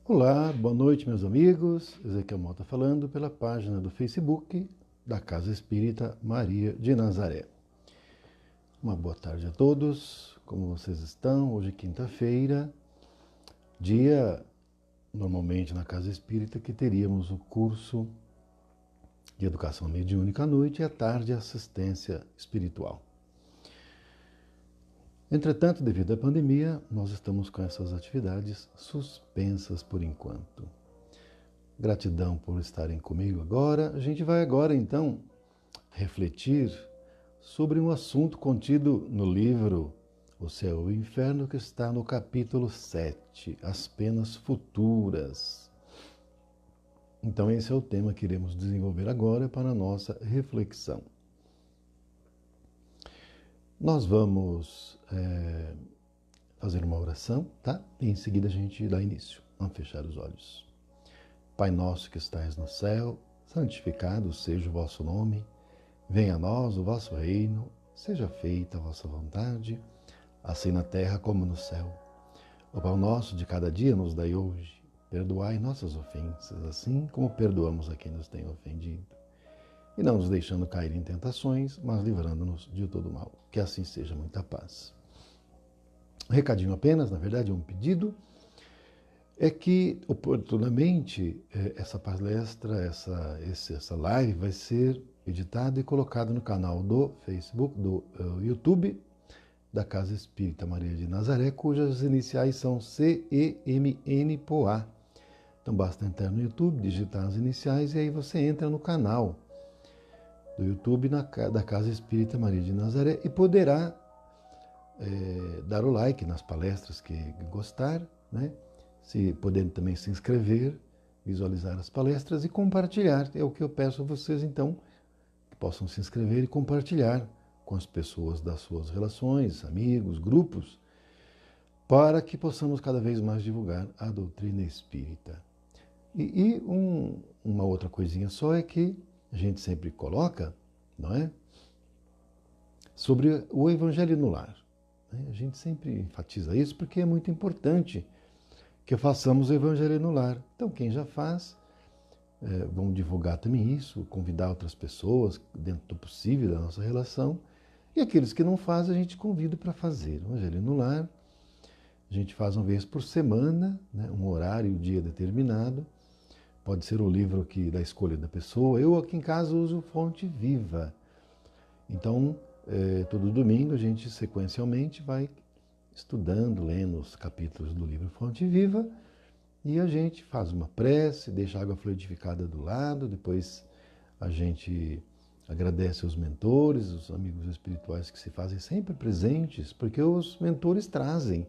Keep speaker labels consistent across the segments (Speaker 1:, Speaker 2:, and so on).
Speaker 1: Olá, boa noite, meus amigos. Ezequiel Mota falando pela página do Facebook da Casa Espírita Maria de Nazaré. Uma boa tarde a todos. Como vocês estão? Hoje é quinta-feira, dia, normalmente na Casa Espírita, que teríamos o curso de Educação Mediúnica à noite e à tarde assistência espiritual. Entretanto, devido à pandemia, nós estamos com essas atividades suspensas por enquanto. Gratidão por estarem comigo agora. A gente vai agora, então, refletir sobre um assunto contido no livro O Céu e o Inferno, que está no capítulo 7, As Penas Futuras. Então, esse é o tema que iremos desenvolver agora para a nossa reflexão. Nós vamos fazer uma oração, tá? E em seguida a gente dá início. Vamos fechar os olhos. Pai nosso que estais no céu, santificado seja o vosso nome. Venha a nós o vosso reino, seja feita a vossa vontade, assim na terra como no céu. O pão nosso de cada dia nos dai hoje. Perdoai nossas ofensas, assim como perdoamos a quem nos tem ofendido. E não nos deixando cair em tentações, mas livrando-nos de todo mal. Que assim seja, muita paz. Um recadinho apenas, na verdade, um pedido, é que, oportunamente, essa palestra, essa live vai ser editada e colocada no canal do Facebook, do YouTube, da Casa Espírita Maria de Nazaré, cujas iniciais são CEMN-POA. Então basta entrar no YouTube, digitar as iniciais e aí você entra no canal do YouTube da Casa Espírita Maria de Nazaré e poderá dar o like nas palestras que gostar, né? Se poder também se inscrever, visualizar as palestras e compartilhar. É o que eu peço a vocês, então, que possam se inscrever e compartilhar com as pessoas das suas relações, amigos, grupos, para que possamos cada vez mais divulgar a doutrina espírita. E uma outra coisinha só é que a gente sempre coloca, não é? Sobre o Evangelho no Lar. A gente sempre enfatiza isso porque é muito importante que façamos o Evangelho no Lar. Então, quem já faz, vamos divulgar também isso, convidar outras pessoas, dentro do possível da nossa relação. E aqueles que não fazem, a gente convida para fazer. O Evangelho no Lar, a gente faz uma vez por semana, né, um horário e um dia determinado. Pode ser o livro da escolha da pessoa. Eu aqui em casa uso Fonte Viva. Então, todo domingo a gente sequencialmente vai estudando, lendo os capítulos do livro Fonte Viva e a gente faz uma prece, deixa a água fluidificada do lado, depois a gente agradece aos mentores, os amigos espirituais que se fazem sempre presentes, porque os mentores trazem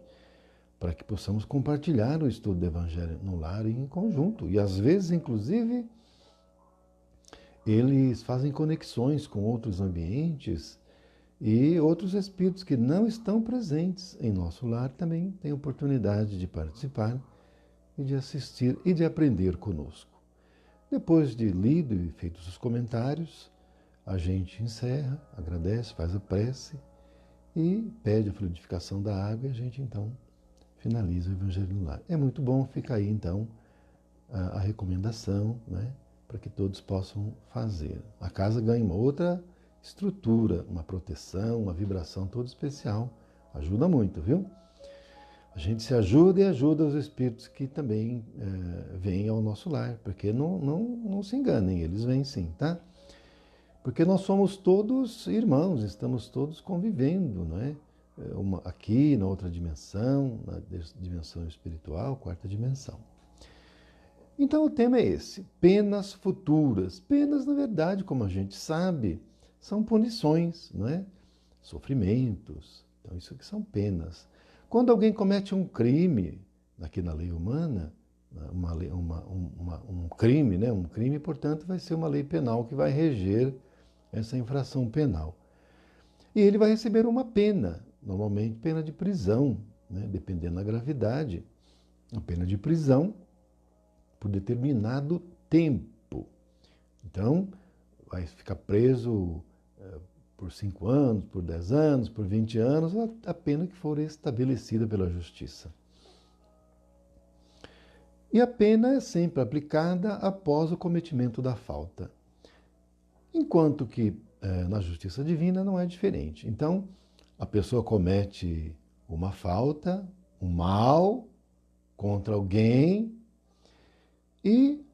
Speaker 1: para que possamos compartilhar o estudo do Evangelho no lar em conjunto. E às vezes, inclusive, eles fazem conexões com outros ambientes e outros espíritos que não estão presentes em nosso lar também têm oportunidade de participar e de assistir e de aprender conosco. Depois de lido e feitos os comentários, a gente encerra, agradece, faz a prece e pede a fluidificação da água e a gente então finaliza o Evangelho no Lar. É muito bom, fica aí então a recomendação, né, para que todos possam fazer. A casa ganha uma outra estrutura, uma proteção, uma vibração toda especial. Ajuda muito, viu? A gente se ajuda e ajuda os espíritos que também vêm ao nosso lar, porque não se enganem, eles vêm sim, tá? Porque nós somos todos irmãos, estamos todos convivendo, não é? Aqui, na outra dimensão, na dimensão espiritual, quarta dimensão. Então o tema é esse, penas futuras. Penas, na verdade, como a gente sabe, são punições, não é? Sofrimentos. Então isso aqui são penas. Quando alguém comete um crime, aqui na lei humana, um crime, né? Um crime, portanto, vai ser uma lei penal que vai reger essa infração penal. E ele vai receber uma pena, normalmente pena de prisão, né? Dependendo da gravidade, uma pena de prisão por determinado tempo. Então, vai ficar preso por 5 anos, por 10 anos, por 20 anos, a pena que for estabelecida pela justiça. E a pena é sempre aplicada após o cometimento da falta. Enquanto que na justiça divina não é diferente. Então, a pessoa comete uma falta, um mal contra alguém e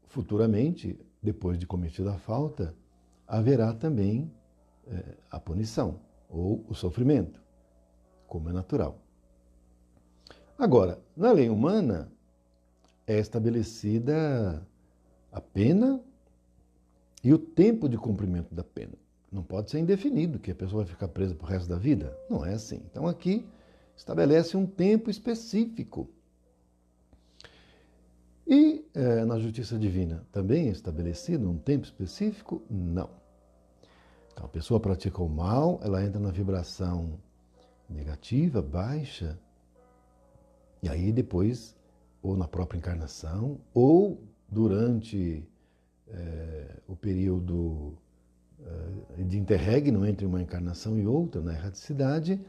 Speaker 1: futuramente, depois de cometida a falta, haverá também a punição ou o sofrimento, como é natural. Agora, na lei humana é estabelecida a pena e o tempo de cumprimento da pena. Não pode ser indefinido, que a pessoa vai ficar presa para o resto da vida. Não é assim. Então aqui estabelece um tempo específico. E na justiça divina também é estabelecido um tempo específico? Não. Então a pessoa pratica o mal, ela entra na vibração negativa, baixa, e aí depois, ou na própria encarnação, ou durante o período de interregno entre uma encarnação e outra, na erraticidade,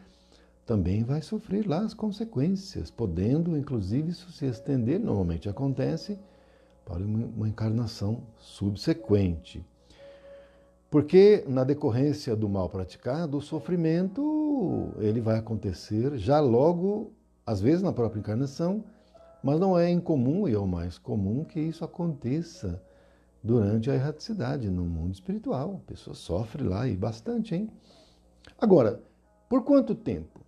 Speaker 1: também vai sofrer lá as consequências, podendo, inclusive, isso se estender, normalmente acontece, para uma encarnação subsequente. Porque na decorrência do mal praticado, o sofrimento ele vai acontecer já logo, às vezes na própria encarnação, mas não é incomum, e é o mais comum, que isso aconteça durante a erraticidade, no mundo espiritual. A pessoa sofre lá e bastante, hein? Agora, por quanto tempo?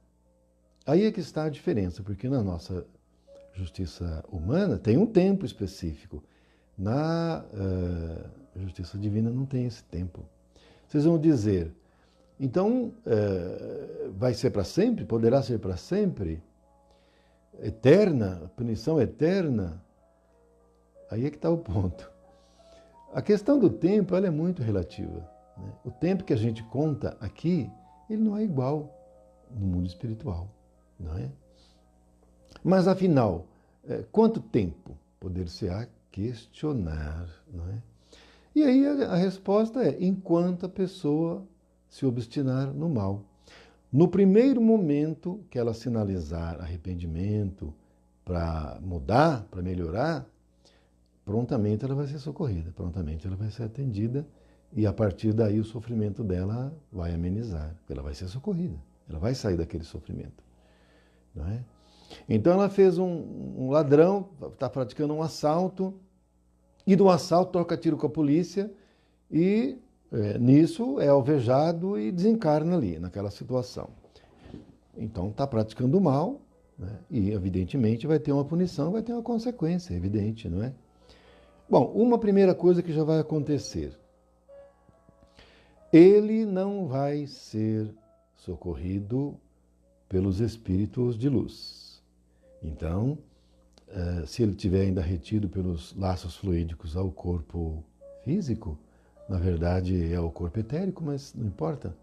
Speaker 1: Aí é que está a diferença, porque na nossa justiça humana tem um tempo específico. Na justiça divina não tem esse tempo. Vocês vão dizer, então vai ser para sempre? Poderá ser para sempre? Eterna? Punição eterna? Aí é que está o ponto. A questão do tempo ela é muito relativa, né? O tempo que a gente conta aqui, ele não é igual no mundo espiritual, não é? Mas afinal, quanto tempo? Poder-se-á questionar, não é? E aí a resposta é, enquanto a pessoa se obstinar no mal. No primeiro momento que ela sinalizar arrependimento para mudar, para melhorar, prontamente ela vai ser socorrida, prontamente ela vai ser atendida e a partir daí o sofrimento dela vai amenizar, ela vai ser socorrida, ela vai sair daquele sofrimento, não é? Então ela fez um ladrão, está praticando um assalto e do assalto troca tiro com a polícia e nisso é alvejado e desencarna ali, naquela situação. Então está praticando o mal, né? E evidentemente vai ter uma punição, vai ter uma consequência, evidente, não é? Bom, uma primeira coisa que já vai acontecer. Ele não vai ser socorrido pelos espíritos de luz. Então, se ele tiver ainda retido pelos laços fluídicos ao corpo físico, na verdade é o corpo etérico, mas não importa.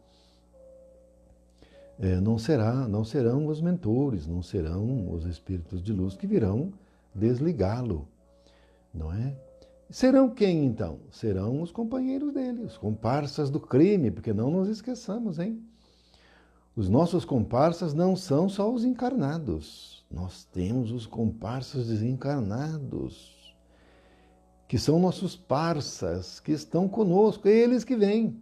Speaker 1: Não serão os mentores, não serão os espíritos de luz que virão desligá-lo, não é? Serão quem, então? Serão os companheiros dele, os comparsas do crime, porque não nos esqueçamos, hein? Os nossos comparsas não são só os encarnados. Nós temos os comparsas desencarnados, que são nossos parsas, que estão conosco, eles que vêm.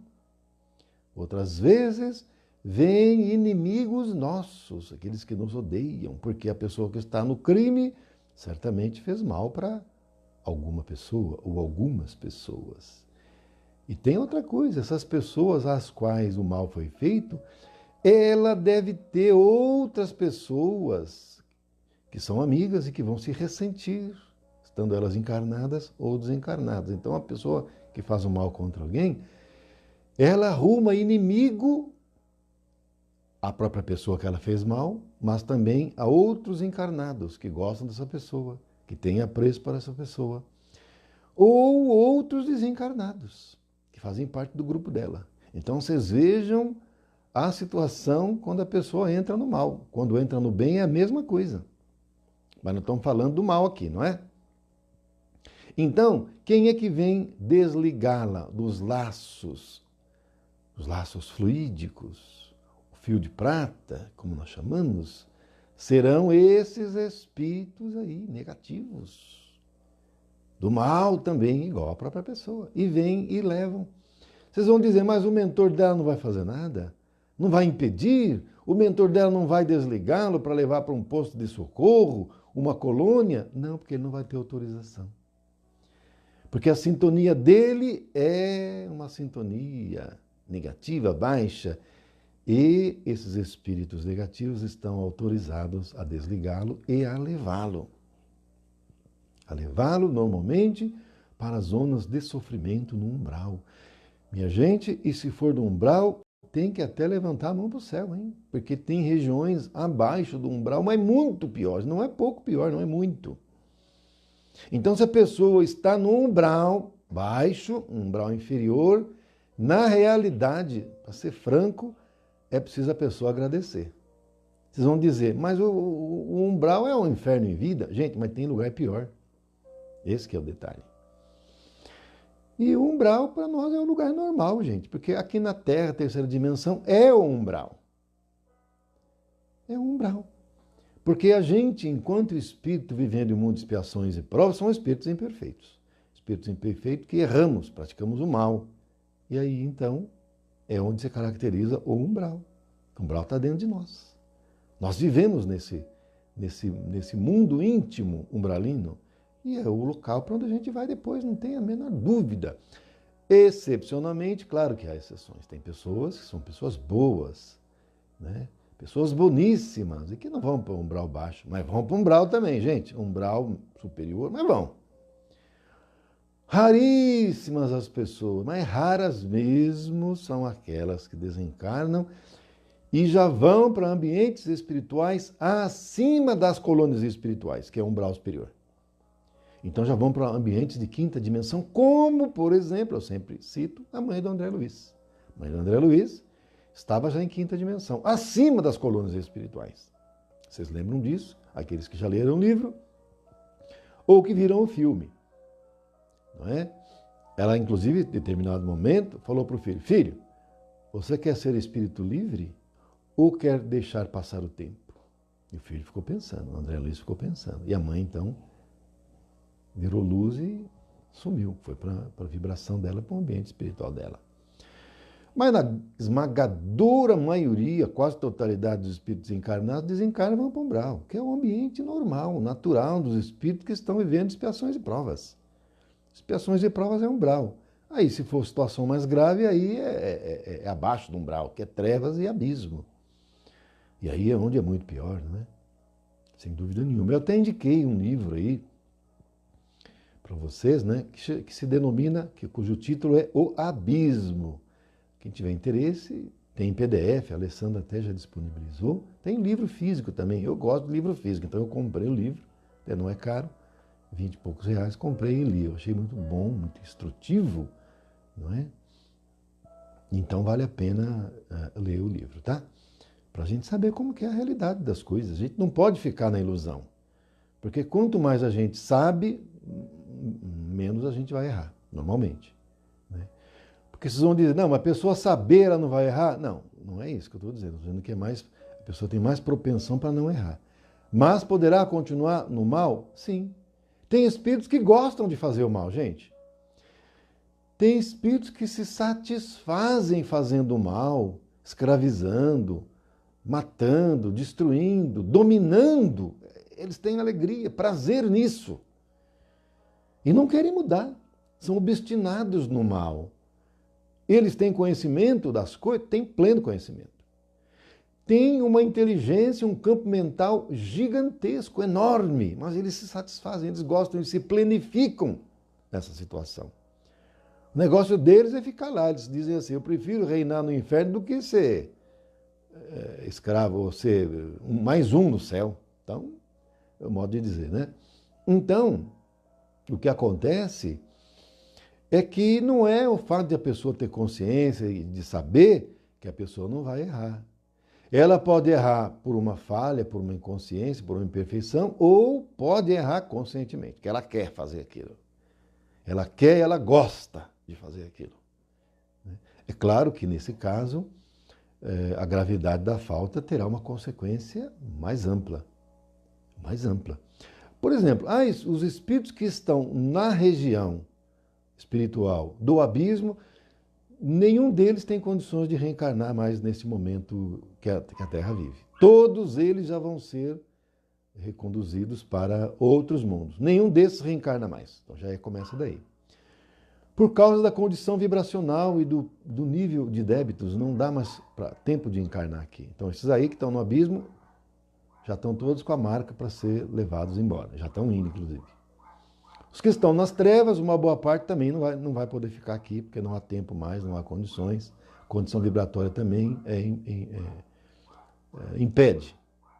Speaker 1: Outras vezes, vêm inimigos nossos, aqueles que nos odeiam, porque a pessoa que está no crime certamente fez mal para alguma pessoa ou algumas pessoas. E tem outra coisa, essas pessoas às quais o mal foi feito, ela deve ter outras pessoas que são amigas e que vão se ressentir, estando elas encarnadas ou desencarnadas. Então a pessoa que faz o mal contra alguém, ela arruma inimigo à própria pessoa que ela fez mal, mas também a outros encarnados que gostam dessa pessoa, que têm apreço para essa pessoa, ou outros desencarnados, que fazem parte do grupo dela. Então vocês vejam a situação quando a pessoa entra no mal. Quando entra no bem é a mesma coisa. Mas não estamos falando do mal aqui, não é? Então, quem é que vem desligá-la dos laços? Os laços fluídicos, o fio de prata, como nós chamamos, serão esses espíritos aí, negativos, do mal também, igual a própria pessoa. E vêm e levam. Vocês vão dizer, mas o mentor dela não vai fazer nada? Não vai impedir? O mentor dela não vai desligá-lo para levar para um posto de socorro, uma colônia? Não, porque ele não vai ter autorização. Porque a sintonia dele é uma sintonia negativa, baixa, e esses espíritos negativos estão autorizados a desligá-lo e a levá-lo. A levá-lo, normalmente, para zonas de sofrimento no umbral. Minha gente, e se for do umbral, tem que até levantar a mão para o céu, hein? Porque tem regiões abaixo do umbral, mas muito piores. Não é pouco pior, não é muito. Então, se a pessoa está no umbral baixo, um umbral inferior, na realidade, para ser franco, é preciso a pessoa agradecer. Vocês vão dizer, mas o umbral é um inferno em vida? Gente, mas tem lugar pior. Esse que é o detalhe. E o umbral, para nós, é um lugar normal, gente, porque aqui na Terra, terceira dimensão, é o umbral. É o umbral. Porque a gente, enquanto espírito vivendo em um mundo de expiações e provas, são espíritos imperfeitos. Espíritos imperfeitos que erramos, praticamos o mal. E aí, então, é onde se caracteriza o umbral. O umbral está dentro de nós. Nós vivemos nesse mundo íntimo umbralino e é o local para onde a gente vai depois, não tem a menor dúvida. Excepcionalmente, claro que há exceções. Tem pessoas que são pessoas boas, né? Pessoas boníssimas e que não vão para o umbral baixo, mas vão para o umbral também, gente. Umbral superior, mas vão. Raríssimas as pessoas, mas raras mesmo são aquelas que desencarnam e já vão para ambientes espirituais acima das colônias espirituais, que é o umbral superior. Então já vão para ambientes de quinta dimensão, como, por exemplo, eu sempre cito a mãe do André Luiz. A mãe do André Luiz estava já em quinta dimensão, acima das colônias espirituais. Vocês lembram disso? Aqueles que já leram o livro ou que viram o filme. Não é? Ela, inclusive, em determinado momento, falou para o filho, filho, você quer ser espírito livre ou quer deixar passar o tempo? E o filho ficou pensando, o André Luiz ficou pensando. E a mãe, então, virou luz e sumiu. Foi para a vibração dela, para o ambiente espiritual dela. Mas na esmagadora maioria, quase totalidade dos espíritos encarnados, desencarnam e vão para o umbral, que é o ambiente normal, natural dos espíritos que estão vivendo expiações e provas. Expiações e provas é umbral. Aí, se for situação mais grave, aí é abaixo do umbral, que é trevas e abismo. E aí é onde é muito pior, não é? Sem dúvida nenhuma. Eu até indiquei um livro aí para vocês, né, que se denomina, cujo título é O Abismo. Quem tiver interesse, tem em PDF, a Alessandra até já disponibilizou. Tem livro físico também. Eu gosto de livro físico, então eu comprei o livro, não é caro, 20 e poucos reais, comprei e li. Eu achei muito bom, muito instrutivo, não é? Então vale a pena ler o livro, tá? Para a gente saber como que é a realidade das coisas. A gente não pode ficar na ilusão. Porque quanto mais a gente sabe, menos a gente vai errar, normalmente. Né? Porque vocês vão dizer, não, uma pessoa saber, ela não vai errar? Não, não é isso que eu estou dizendo. Estou dizendo que a pessoa tem mais propensão para não errar. Mas poderá continuar no mal? Sim. Tem espíritos que gostam de fazer o mal, gente. Tem espíritos que se satisfazem fazendo o mal, escravizando, matando, destruindo, dominando. Eles têm alegria, prazer nisso. E não querem mudar. São obstinados no mal. Eles têm conhecimento das coisas? Têm pleno conhecimento. Têm uma inteligência, um campo mental gigantesco, enorme, mas eles se satisfazem, eles gostam, eles se planificam nessa situação. O negócio deles é ficar lá. Eles dizem assim, eu prefiro reinar no inferno do que ser escravo, ou ser mais um no céu. Então, é o modo de dizer, né? Então, o que acontece é que não é o fato de a pessoa ter consciência e de saber que a pessoa não vai errar. Ela pode errar por uma falha, por uma inconsciência, por uma imperfeição, ou pode errar conscientemente, que ela quer fazer aquilo. Ela quer e ela gosta de fazer aquilo. É claro que, nesse caso, a gravidade da falta terá uma consequência mais ampla. Mais ampla. Por exemplo, os espíritos que estão na região espiritual do abismo, nenhum deles tem condições de reencarnar mais nesse momento que a Terra vive. Todos eles já vão ser reconduzidos para outros mundos. Nenhum desses reencarna mais. Então já começa daí. Por causa da condição vibracional e do nível de débitos, não dá mais tempo de encarnar aqui. Então esses aí que estão no abismo já estão todos com a marca para ser levados embora. Já estão indo, inclusive. Os que estão nas trevas, uma boa parte também não vai poder ficar aqui, porque não há tempo mais, não há condições. Condição vibratória também impede.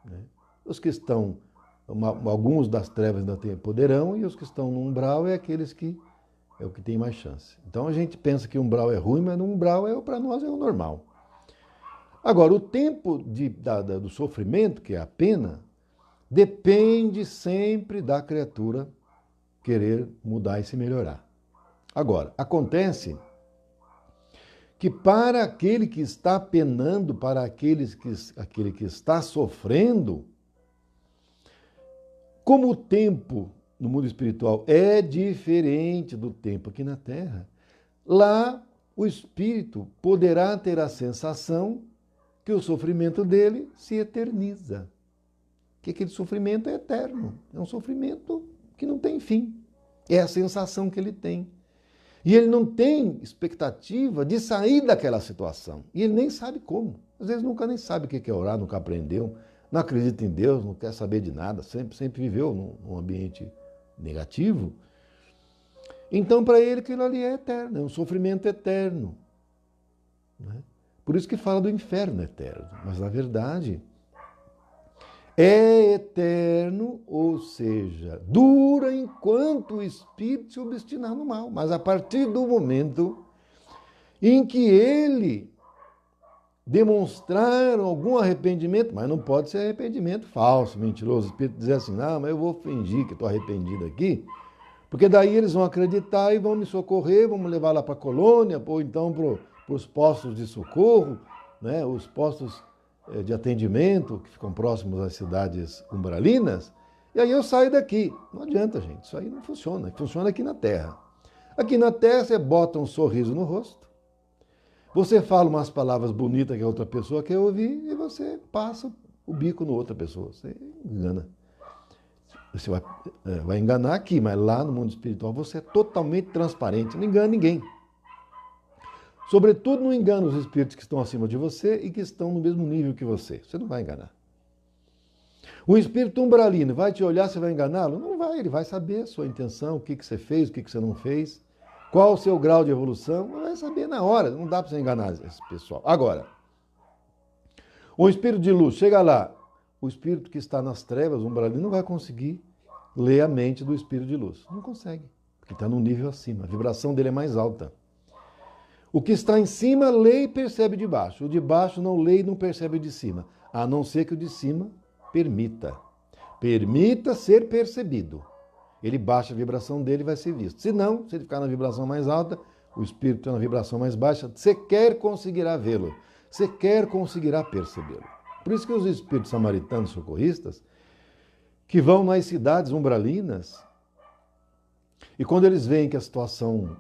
Speaker 1: Né? Os que estão, alguns das trevas ainda poderão, e os que estão no umbral é o que tem mais chance. Então a gente pensa que o umbral é ruim, mas no umbral para nós é o normal. Agora, o tempo do sofrimento, que é a pena, depende sempre da criatura querer mudar e se melhorar. Agora, acontece que para aquele que está penando, para aquele que está sofrendo, como o tempo no mundo espiritual é diferente do tempo aqui na Terra, lá o espírito poderá ter a sensação que o sofrimento dele se eterniza. Que aquele sofrimento é eterno. É um sofrimento que não tem fim. É a sensação que ele tem. E ele não tem expectativa de sair daquela situação. E ele nem sabe como. Às vezes nunca nem sabe o que é orar, nunca aprendeu, não acredita em Deus, não quer saber de nada, sempre viveu num ambiente negativo. Então, para ele, aquilo ali é eterno, é um sofrimento eterno. Né? Por isso que fala do inferno eterno. Mas, na verdade, é eterno, ou seja, dura enquanto o espírito se obstinar no mal. Mas a partir do momento em que ele demonstrar algum arrependimento, mas não pode ser arrependimento falso, mentiroso. O espírito dizer assim, não, mas eu vou fingir que estou arrependido aqui, porque daí eles vão acreditar e vão me socorrer, vão me levar lá para a colônia, ou então para os postos de socorro, né, os postos de atendimento que ficam próximos às cidades umbralinas, e aí eu saio daqui. Não adianta, gente, isso aí não funciona. Funciona aqui na Terra. Aqui na Terra você bota um sorriso no rosto, você fala umas palavras bonitas que a outra pessoa quer ouvir e você passa o bico na outra pessoa. Você engana. Você vai enganar aqui, mas lá no mundo espiritual você é totalmente transparente, não engana ninguém. Sobretudo não engana os espíritos que estão acima de você e que estão no mesmo nível que você. Você não vai enganar. O espírito umbralino vai te olhar, você vai enganá-lo? Não vai, ele vai saber a sua intenção, o que você fez, o que você não fez, qual o seu grau de evolução, vai saber na hora, não dá para você enganar esse pessoal. Agora, o espírito de luz, chega lá, o espírito que está nas trevas, o umbralino, não vai conseguir ler a mente do espírito de luz. Não consegue, porque está num nível acima, a vibração dele é mais alta. O que está em cima lê e percebe de baixo. O de baixo não lê e não percebe o de cima. A não ser que o de cima permita. Permita ser percebido. Ele baixa a vibração dele e vai ser visto. Se não, se ele ficar na vibração mais alta, o espírito está na vibração mais baixa, sequer conseguirá vê-lo. Sequer conseguirá percebê-lo. Por isso que os espíritos samaritanos socorristas, que vão nas cidades umbralinas, e quando eles veem que a situação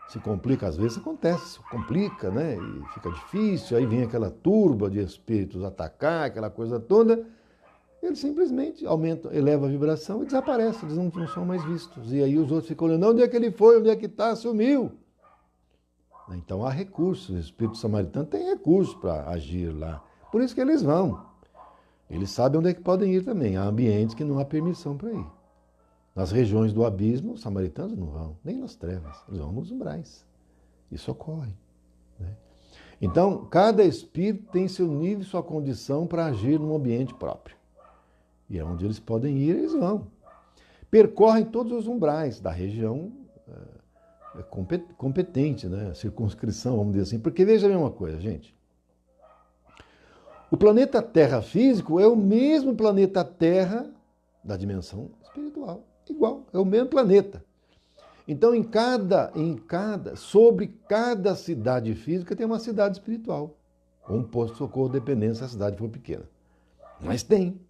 Speaker 1: se complica, às vezes acontece, se complica, né? E fica difícil, aí vem aquela turba de espíritos atacar, aquela coisa toda, eles simplesmente aumentam, elevam a vibração e desaparecem, eles não são mais vistos. E aí os outros ficam olhando, onde é que ele foi, onde é que está, sumiu. Então há recursos, o espírito samaritano tem recursos para agir lá. Por isso que eles vão. Eles sabem onde é que podem ir também. Há ambientes que não há permissão para ir. Nas regiões do abismo, os samaritanos não vão, nem nas trevas, eles vão nos umbrais. Isso ocorre. Né? Então, cada espírito tem seu nível e sua condição para agir num ambiente próprio. E é onde eles podem ir, eles vão. Percorrem todos os umbrais da região competente, né? Circunscrição, vamos dizer assim. Porque veja bem uma coisa, gente. O planeta Terra físico é o mesmo planeta Terra da dimensão espiritual. Igual, é o mesmo planeta. Então, sobre cada cidade física tem uma cidade espiritual. ou um posto de socorro, dependendo se a cidade for pequena. Mas tem.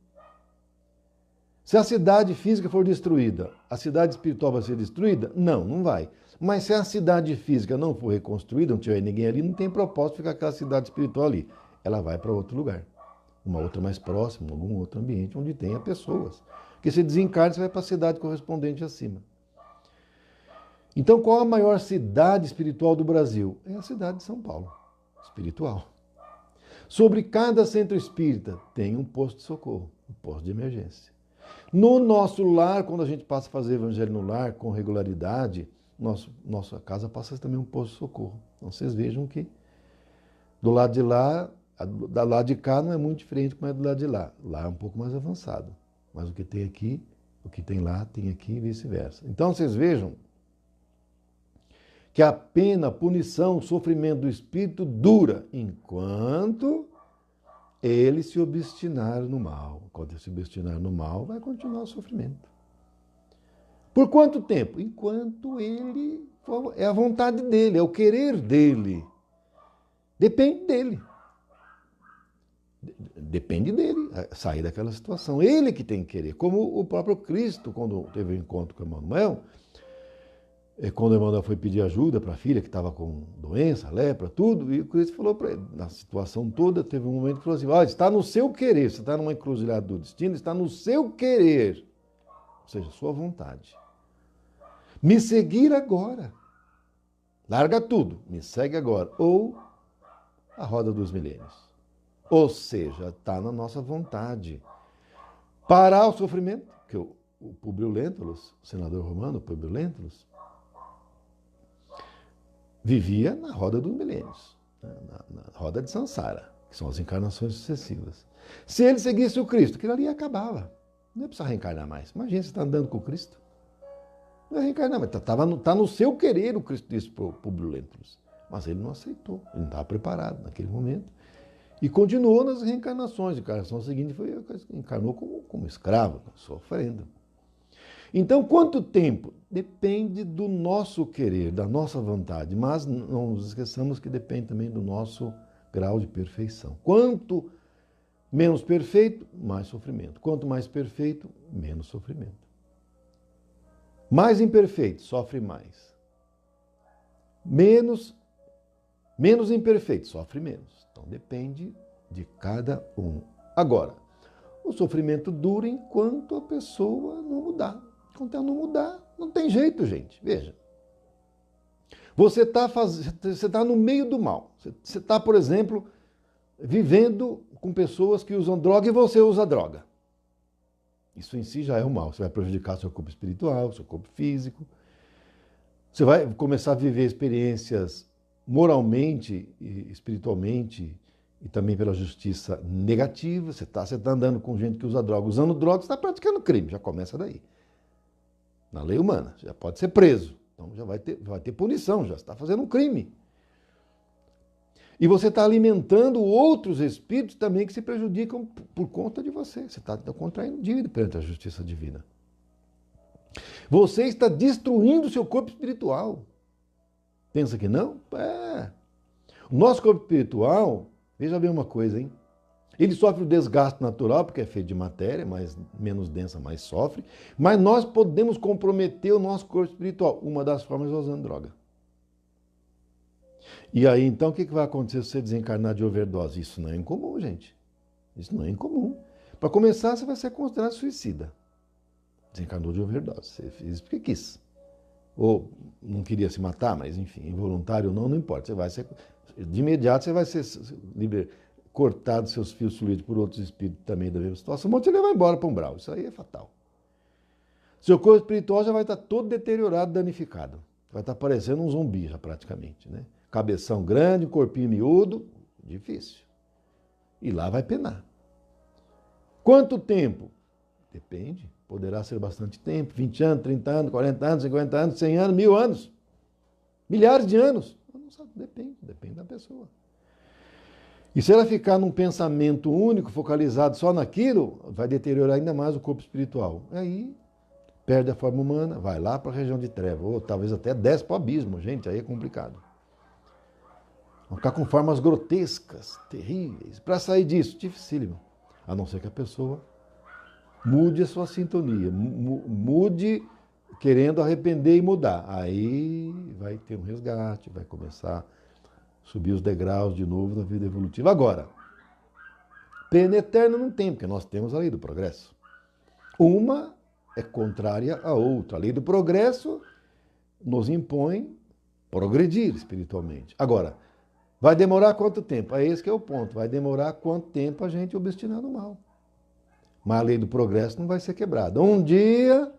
Speaker 1: Se a cidade física for destruída, a cidade espiritual vai ser destruída? Não, não vai. Mas se a cidade física não for reconstruída, não tiver ninguém ali, não tem propósito ficar aquela cidade espiritual ali. Ela vai para outro lugar. Uma outra mais próxima, algum outro ambiente onde tenha pessoas. Porque se desencarna, você vai para a cidade correspondente acima. Então, qual a maior cidade espiritual do Brasil? É a cidade de São Paulo, espiritual. Sobre cada centro espírita tem um posto de socorro, um posto de emergência. No nosso lar, quando a gente passa a fazer evangelho no lar com regularidade, nossa casa passa também um posto de socorro. Então vocês vejam que do lado de lá, do lado de cá não é muito diferente como é do lado de lá. Lá é um pouco mais avançado. Mas o que tem aqui, o que tem lá, tem aqui e vice-versa. Então vocês vejam que a pena, a punição, o sofrimento do espírito dura enquanto ele se obstinar no mal. Quando ele se obstinar no mal, vai continuar o sofrimento. Por quanto tempo? Enquanto ele for, é a vontade dele, é o querer dele. Depende dele. Depende dele sair daquela situação. Ele que tem que querer. Como o próprio Cristo, quando teve o encontro com Emmanuel, quando Emmanuel foi pedir ajuda para a filha que estava com doença, lepra, tudo, e o Cristo falou para ele, na situação toda, teve um momento que falou assim, olha, está no seu querer, você está numa encruzilhada do destino, está no seu querer, ou seja, sua vontade. Me seguir agora. Larga tudo, me segue agora. Ou a roda dos milênios. Ou seja, está na nossa vontade. Parar o sofrimento, que o Públio Lentulus, o senador romano, Públio Lentulus, vivia na roda dos milênios, na roda de Sansara, que são as encarnações sucessivas. Se ele seguisse o Cristo, aquilo ali acabava. Não é precisar reencarnar mais. Imagina, você está andando com o Cristo. Não é reencarnar, mas está no seu querer, o Cristo disse para o Públio Lentulus. Mas ele não aceitou, ele não estava preparado naquele momento. E continuou nas reencarnações. A encarnação seguinte encarnou como escravo, sofrendo. Então, quanto tempo? Depende do nosso querer, da nossa vontade, mas não nos esqueçamos que depende também do nosso grau de perfeição. Quanto menos perfeito, mais sofrimento. Quanto mais perfeito, menos sofrimento. Mais imperfeito, sofre mais. Menos imperfeito, sofre menos. Então, depende de cada um. Agora, o sofrimento dura enquanto a pessoa não mudar. Enquanto ela não mudar, não tem jeito, gente. Veja. Você está no meio do mal. Você está, por exemplo, vivendo com pessoas que usam droga e você usa droga. Isso em si já é um mal. Você vai prejudicar seu corpo espiritual, seu corpo físico. Você vai começar a viver experiências moralmente e espiritualmente e também pela justiça negativa. Você está andando com gente que usa droga. Usando droga, você está praticando crime. Já começa daí. Na lei humana, já pode ser preso. Então já vai ter punição, já está fazendo um crime. E você está alimentando outros espíritos também que se prejudicam por conta de você. Você está contraindo dívida perante a justiça divina. Você está destruindo o seu corpo espiritual. Pensa que não? O nosso corpo espiritual, veja bem uma coisa, hein? Ele sofre o desgaste natural, porque é feito de matéria, mas menos densa, mais sofre. Mas nós podemos comprometer o nosso corpo espiritual. Uma das formas é usando droga. E aí, então, o que vai acontecer se você desencarnar de overdose? Isso não é incomum, gente. Isso não é incomum. Para começar, você vai ser considerado suicida. Desencarnou de overdose. Você fez isso porque quis. Ou não queria se matar, mas enfim, involuntário ou não, não importa. Você vai ser, de imediato, você vai ser cortado seus fios fluidos por outros espíritos também da mesma situação, vão te levar embora para um umbral. Isso aí é fatal. Seu corpo espiritual já vai estar todo deteriorado, danificado. Vai estar parecendo um zumbi já praticamente, né? Cabeção grande, corpinho miúdo, difícil. E lá vai penar. Quanto tempo? Depende. Poderá ser bastante tempo, 20 anos, 30 anos, 40 anos, 50 anos, 100 anos, 1000 anos. Milhares de anos. Não sabe, depende da pessoa. E se ela ficar num pensamento único, focalizado só naquilo, vai deteriorar ainda mais o corpo espiritual. Aí perde a forma humana, vai lá para a região de treva, ou talvez até desce para o abismo. Gente, aí é complicado. Vão ficar com formas grotescas, terríveis. Para sair disso, dificílimo. A não ser que a pessoa mude a sua sintonia, mude querendo arrepender e mudar. Aí vai ter um resgate, vai começar a subir os degraus de novo da vida evolutiva. Agora, pena eterna não tem, porque nós temos a lei do progresso. Uma é contrária à outra. A lei do progresso nos impõe progredir espiritualmente. Agora, vai demorar quanto tempo? É esse que é o ponto. Vai demorar quanto tempo a gente obstinar no mal. Mas a lei do progresso não vai ser quebrada. Um dia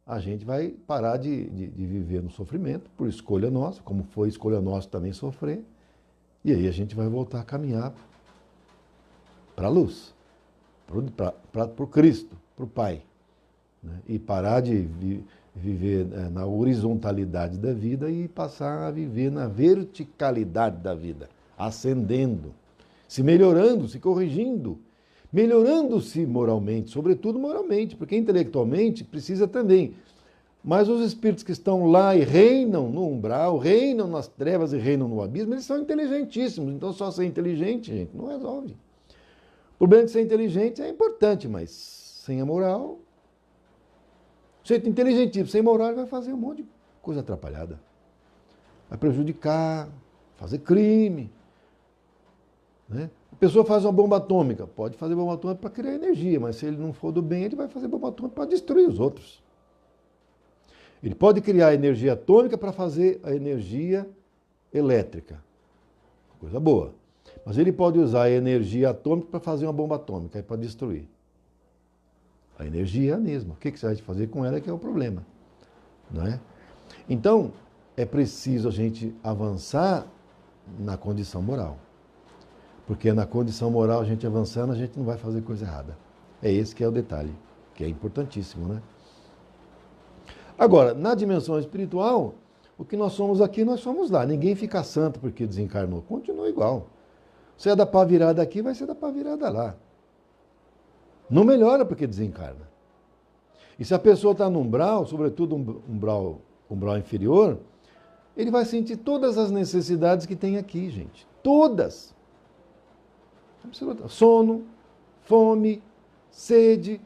Speaker 1: a gente vai parar de viver no sofrimento, por escolha nossa, como foi escolha nossa também sofrer, e aí a gente vai voltar a caminhar para a luz, para o Cristo, para o Pai. Né? E parar de viver na horizontalidade da vida e passar a viver na verticalidade da vida, ascendendo, se melhorando, se corrigindo, melhorando-se moralmente, sobretudo moralmente, porque intelectualmente precisa também. Mas os espíritos que estão lá e reinam no umbral, reinam nas trevas e reinam no abismo, eles são inteligentíssimos. Então só ser inteligente, gente, não resolve. O problema de ser inteligente é importante, mas sem a moral, ser inteligentíssimo, sem moral, ele vai fazer um monte de coisa atrapalhada. Vai prejudicar, fazer crime. Né? A pessoa faz uma bomba atômica, pode fazer bomba atômica para criar energia, mas se ele não for do bem, ele vai fazer bomba atômica para destruir os outros. Ele pode criar energia atômica para fazer a energia elétrica, coisa boa. Mas ele pode usar a energia atômica para fazer uma bomba atômica, para destruir. A energia é a mesma. O que você vai fazer com ela é que é o problema. Não é? Então, é preciso a gente avançar na condição moral. Porque na condição moral, a gente avançando, a gente não vai fazer coisa errada. É esse que é o detalhe, que é importantíssimo, né? Agora, na dimensão espiritual, o que nós somos aqui, nós somos lá. Ninguém fica santo porque desencarnou. Continua igual. Se é da pá virada aqui, vai ser da pá virada lá. Não melhora porque desencarna. E se a pessoa está no umbral, sobretudo umbral inferior, ele vai sentir todas as necessidades que tem aqui, gente. Todas. Sono, fome, sede,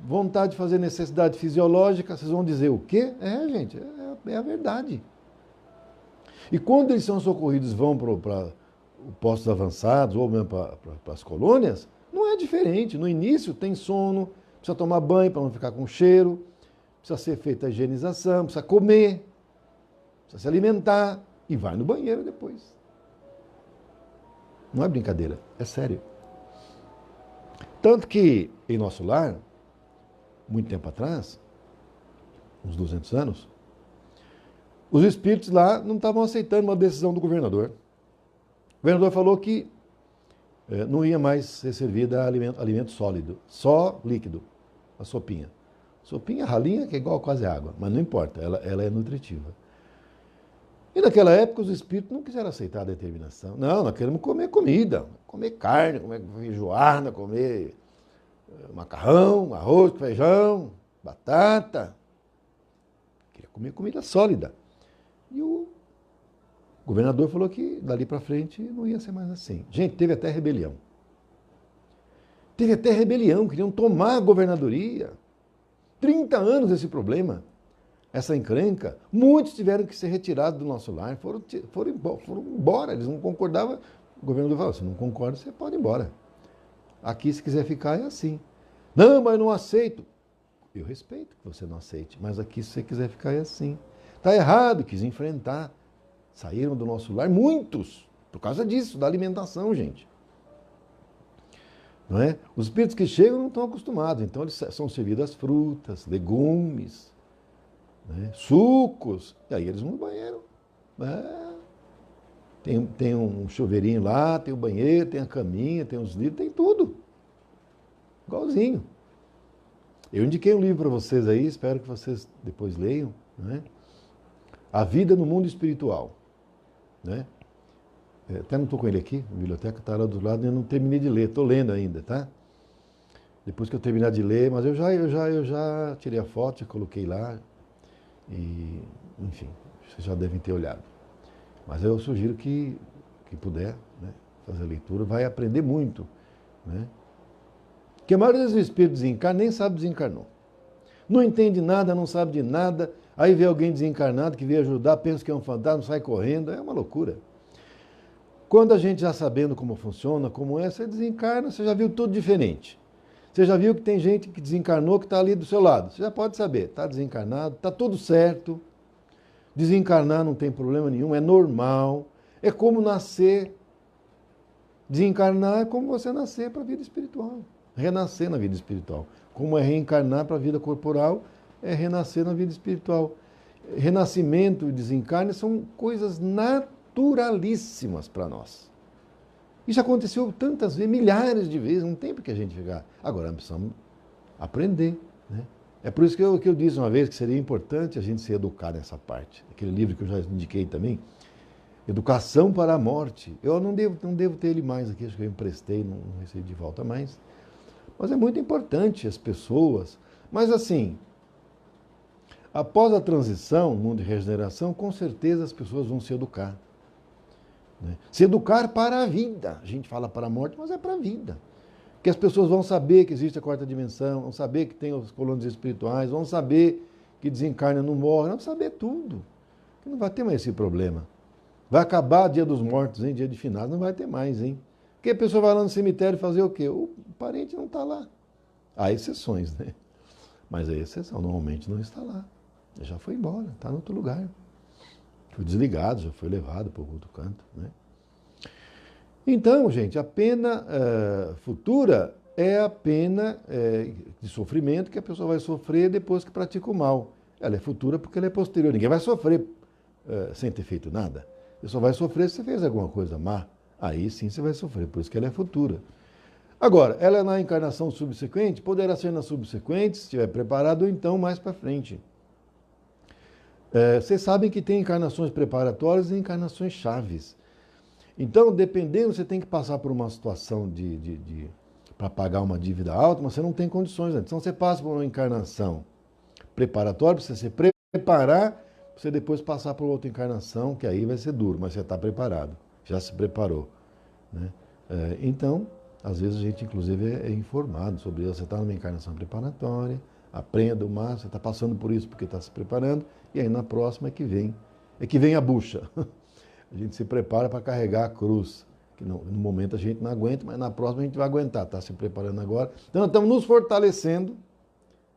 Speaker 1: vontade de fazer necessidade fisiológica. Vocês vão dizer o quê? Gente, é a verdade. E quando eles são socorridos, vão para postos avançados ou mesmo para as colônias, não é diferente. No início tem sono, precisa tomar banho para não ficar com cheiro, precisa ser feita a higienização, precisa comer, precisa se alimentar e vai no banheiro depois. Não é brincadeira, é sério. Tanto que em nosso lar, muito tempo atrás, uns 200 anos, os espíritos lá não estavam aceitando uma decisão do governador. O governador falou que não ia mais ser servida alimento sólido, só líquido, a sopinha. Sopinha ralinha, que é igual quase água, mas não importa, ela é nutritiva. E naquela época os espíritos não quiseram aceitar a determinação. Não, nós queremos comer comida, comer carne, comer feijoada, comer macarrão, arroz, feijão, batata. Queria comer comida sólida. E o governador falou que dali para frente não ia ser mais assim. Gente, teve até rebelião. Teve até rebelião, queriam tomar a governadoria. 30 anos esse problema, essa encrenca. Muitos tiveram que ser retirados do nosso lar, foram embora, eles não concordavam. O governador falou, se não concorda, você pode ir embora. Aqui, se quiser ficar, é assim. Não, mas não aceito. Eu respeito que você não aceite, mas aqui, se você quiser ficar, é assim. Está errado, quis enfrentar. Saíram do nosso lar, muitos, por causa disso, da alimentação, gente. Não é? Os espíritos que chegam não estão acostumados, então eles são servidos as frutas, legumes, né? Sucos, e aí eles vão no banheiro. Tem um chuveirinho lá, tem o banheiro, tem a caminha, tem os livros, tem tudo. Igualzinho. Eu indiquei um livro para vocês aí, espero que vocês depois leiam, né? A Vida no Mundo Espiritual. Né? Até não estou com ele aqui, a biblioteca está lá do lado e eu não terminei de ler, estou lendo ainda, tá? Depois que eu terminar de ler, mas eu já tirei a foto, já coloquei lá, e, enfim, vocês já devem ter olhado. Mas eu sugiro que puder, né, fazer a leitura, vai aprender muito, né? Porque a maioria dos espíritos desencarnam, nem sabe desencarnou. Não entende nada, não sabe de nada, aí vê alguém desencarnado que veio ajudar, pensa que é um fantasma, sai correndo, é uma loucura. Quando a gente já sabendo como funciona, como é, você desencarna, você já viu tudo diferente. Você já viu que tem gente que desencarnou que está ali do seu lado. Você já pode saber, está desencarnado, está tudo certo. Desencarnar não tem problema nenhum, é normal. É como nascer. Desencarnar é como você nascer para a vida espiritual. Renascer na vida espiritual. Como é reencarnar para a vida corporal, é renascer na vida espiritual. Renascimento e desencarne são coisas naturalíssimas para nós. Isso aconteceu tantas vezes, milhares de vezes, não tem por que a gente ficar. Agora, nós precisamos aprender, né? É por isso que eu disse uma vez que seria importante a gente se educar nessa parte. Aquele livro que eu já indiquei também, Educação para a Morte. Eu não devo ter ele mais aqui, acho que eu emprestei, não recebi de volta mais. Mas é muito importante as pessoas. Mas assim, após a transição, mundo de regeneração, com certeza as pessoas vão se educar. Né? Se educar para a vida. A gente fala para a morte, mas é para a vida. Que as pessoas vão saber que existe a quarta dimensão, vão saber que tem os colônios espirituais, vão saber que desencarna e não morre, vão saber tudo. Que não vai ter mais esse problema. Vai acabar dia dos mortos, hein? Dia de finados, não vai ter mais, hein? Porque a pessoa vai lá no cemitério fazer o quê? O parente não está lá. Há exceções, né? Mas a exceção normalmente não está lá. Já foi embora, está em outro lugar. Foi desligado, já foi levado para outro canto, né? Então, gente, a pena futura é a pena de sofrimento que a pessoa vai sofrer depois que pratica o mal. Ela é futura porque ela é posterior. Ninguém vai sofrer sem ter feito nada. Você só vai sofrer se você fez alguma coisa má. Aí sim você vai sofrer, por isso que ela é futura. Agora, ela é na encarnação subsequente, poderá ser na subsequente, se estiver preparado, ou então mais para frente. Vocês sabem que tem encarnações preparatórias e encarnações chaves. Então, dependendo, você tem que passar por uma situação para pagar uma dívida alta, mas você não tem condições antes. Então, você passa por uma encarnação preparatória, para você se preparar, para você depois passar por outra encarnação, que aí vai ser duro, mas você está preparado, já se preparou, né? Então, às vezes a gente, inclusive, é informado sobre isso. Você está numa encarnação preparatória, aprenda o máximo, você está passando por isso porque está se preparando, e aí na próxima é que vem a bucha. A gente se prepara para carregar a cruz, que no momento a gente não aguenta, mas na próxima a gente vai aguentar, está se preparando agora. Então, nós estamos nos fortalecendo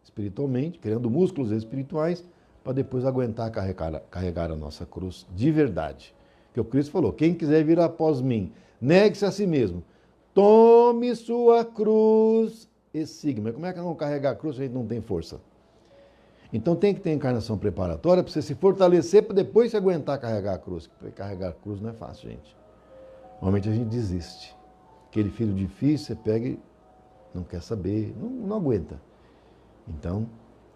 Speaker 1: espiritualmente, criando músculos espirituais, para depois aguentar carregar a nossa cruz de verdade. Que o Cristo falou, quem quiser vir após mim, negue-se a si mesmo, tome sua cruz e siga-me. Como é que nós vamos carregar a cruz se a gente não tem força? Então tem que ter encarnação preparatória para você se fortalecer para depois se aguentar carregar a cruz. Porque carregar a cruz não é fácil, gente. Normalmente a gente desiste. Aquele filho difícil, você pega e não quer saber, não aguenta. Então,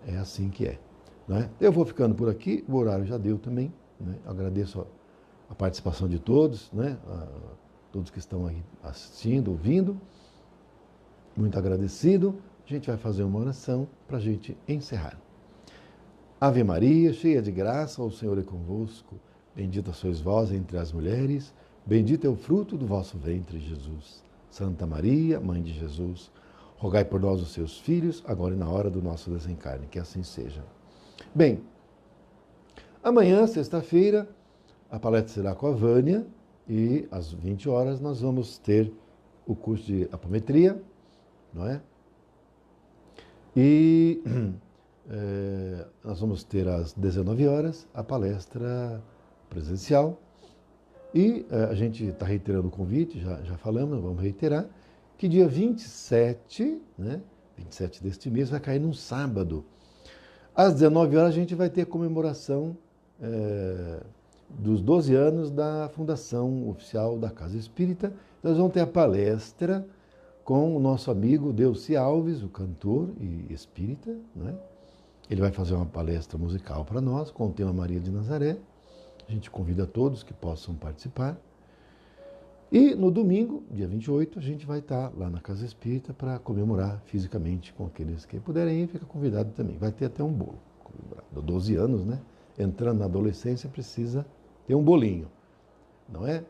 Speaker 1: é assim que é. Né? Eu vou ficando por aqui, o horário já deu também. Né? Agradeço a participação de todos, né? Todos que estão aí assistindo, ouvindo. Muito agradecido. A gente vai fazer uma oração para a gente encerrar. Ave Maria, cheia de graça, o Senhor é convosco. Bendita sois vós entre as mulheres, bendito é o fruto do vosso ventre, Jesus. Santa Maria, Mãe de Jesus, rogai por nós, os seus filhos, agora e na hora do nosso desencarne, que assim seja. Bem, amanhã, sexta-feira, a palestra será com a Vânia e às 20 horas nós vamos ter o curso de apometria, não é? E nós vamos ter às 19 horas a palestra presencial e a gente está reiterando o convite, já falamos, vamos reiterar, que dia 27, né, 27 deste mês, vai cair num sábado. Às 19 horas a gente vai ter a comemoração dos 12 anos da fundação oficial da Casa Espírita. Nós vamos ter a palestra com o nosso amigo Delci Alves, o cantor e espírita, né? Ele vai fazer uma palestra musical para nós, com o tema Maria de Nazaré. A gente convida todos que possam participar. E no domingo, dia 28, a gente vai estar lá na Casa Espírita para comemorar fisicamente com aqueles que puderem ir, fica convidado também. Vai ter até um bolo. 12 anos, né? Entrando na adolescência precisa ter um bolinho. não é?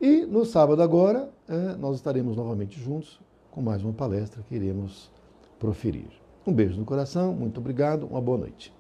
Speaker 1: E no sábado agora, nós estaremos novamente juntos com mais uma palestra que iremos proferir. Um beijo no coração, muito obrigado, uma boa noite.